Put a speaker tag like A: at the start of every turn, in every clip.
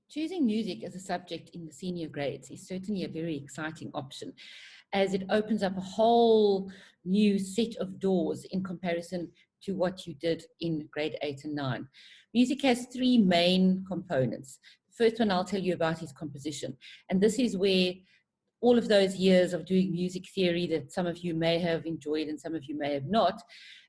A: Choosing music as a subject in the senior grades is certainly a very exciting option, as it opens up a whole new set of doors in comparison to what you did in grade 8 and 9. Music has three main components. The first one I'll tell you about is composition. And this is where all of those years of doing music theory that some of you may have enjoyed and some of you may have not,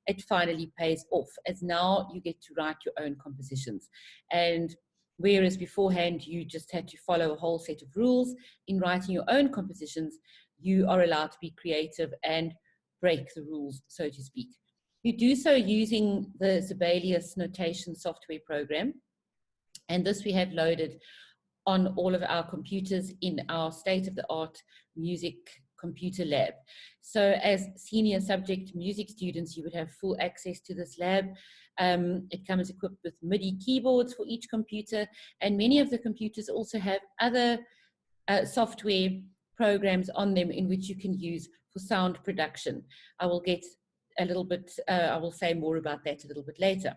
A: it finally pays off, as now you get to write your own compositions. And whereas beforehand you just had to follow a whole set of rules, in writing your own compositions, you are allowed to be creative and break the rules, so to speak. You do so using the Sibelius notation software program, and this we have loaded on all of our computers in our state-of-the-art music computer lab. So as senior subject music students, you would have full access to this lab. It comes equipped with MIDI keyboards for each computer, and many of the computers also have other software programs on them in which you can use for sound production. I will get a little bit, I will say more about that a little bit later.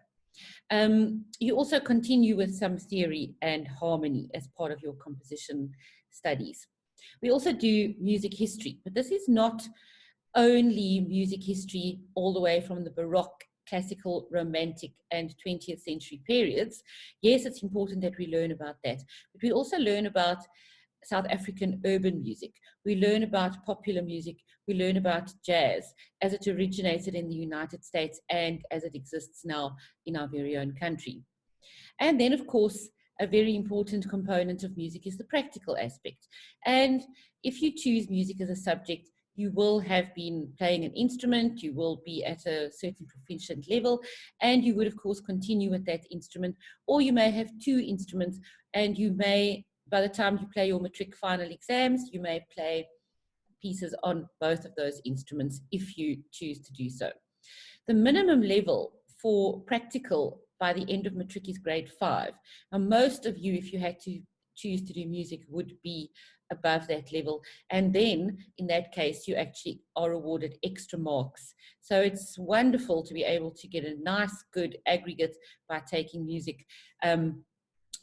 A: You also continue with some theory and harmony as part of your composition studies. We also do music history, but this is not only music history all the way from the Baroque, classical, romantic, and 20th century periods. Yes, it's important that we learn about that, but we also learn about South African urban music. We learn about popular music. We learn about jazz as it originated in the United States and as it exists now in our very own country. And then, of course, a very important component of music is the practical aspect. And if you choose music as a subject, you will have been playing an instrument, you will be at a certain proficient level, and you would, of course, continue with that instrument. Or you may have two instruments, and you may, by the time you play your matric final exams, you may play pieces on both of those instruments if you choose to do so. The minimum level for practical by the end of matric is grade 5. Now, most of you, if you had to choose to do music, would be above that level. And then, in that case, you actually are awarded extra marks. So it's wonderful to be able to get a nice, good aggregate by taking music.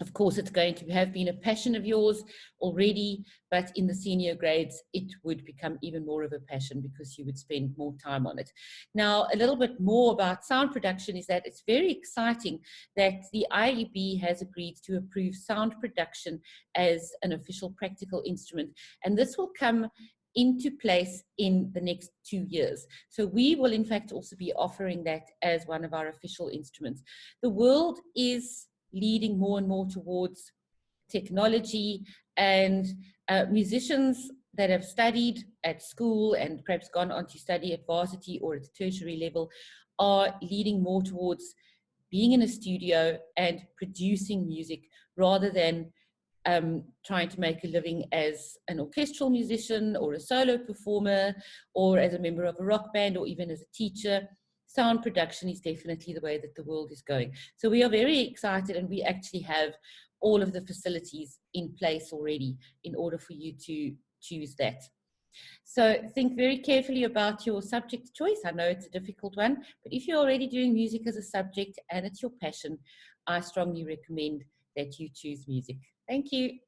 A: Of course, it's going to have been a passion of yours already, but in the senior grades, it would become even more of a passion because you would spend more time on it. Now, a little bit more about sound production is that it's very exciting that the IEB has agreed to approve sound production as an official practical instrument, and this will come into place in the next 2 years. So we will, in fact, also be offering that as one of our official instruments. The world is leading more and more towards technology, and musicians that have studied at school and perhaps gone on to study at varsity or at tertiary level are leading more towards being in a studio and producing music rather than trying to make a living as an orchestral musician or a solo performer or as a member of a rock band or even as a teacher. Sound production is definitely the way that the world is going. So we are very excited, and we actually have all of the facilities in place already in order for you to choose that. So think very carefully about your subject choice. I know it's a difficult one, but if you're already doing music as a subject and it's your passion, I strongly recommend that you choose music. Thank you.